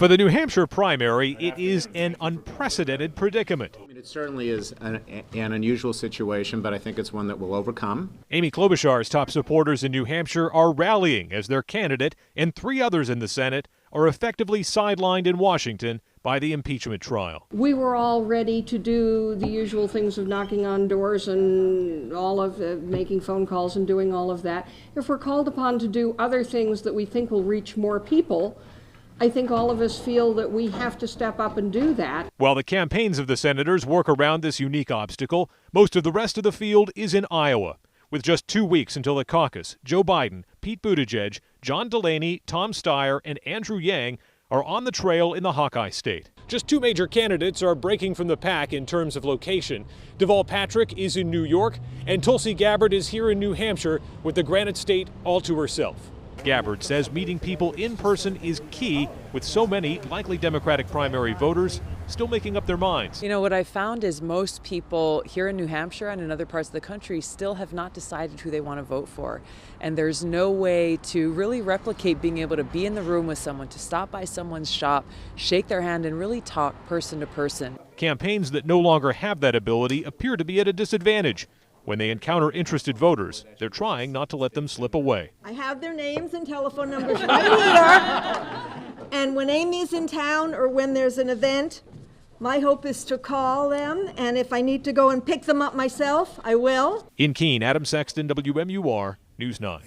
For the New Hampshire primary, it is an unprecedented predicament. It certainly is an unusual situation, but I think it's one that we'll overcome. Amy Klobuchar's top supporters in New Hampshire are rallying as their candidate and 3 others in the Senate are effectively sidelined in Washington by the impeachment trial. We were all ready to do the usual things of knocking on doors and all of making phone calls and doing all of that. If we're called upon to do other things that we think will reach more people, I think all of us feel that we have to step up and do that. While the campaigns of the senators work around this unique obstacle, most of the rest of the field is in Iowa. With just 2 weeks until the caucus, Joe Biden, Pete Buttigieg, John Delaney, Tom Steyer, and Andrew Yang are on the trail in the Hawkeye State. Just 2 major candidates are breaking from the pack in terms of location. Deval Patrick is in New York, and Tulsi Gabbard is here in New Hampshire with the Granite State all to herself. Gabbard says meeting people in person is key, with so many likely Democratic primary voters still making up their minds. You know, what I found is most people here in New Hampshire and in other parts of the country still have not decided who they want to vote for. And there's no way to really replicate being able to be in the room with someone, to stop by someone's shop, shake their hand, and really talk person to person. Campaigns that no longer have that ability appear to be at a disadvantage. When they encounter interested voters, they're trying not to let them slip away. I have their names and telephone numbers right here. And when Amy's in town or when there's an event, my hope is to call them. And if I need to go and pick them up myself, I will. In Keene, Adam Sexton, WMUR News 9.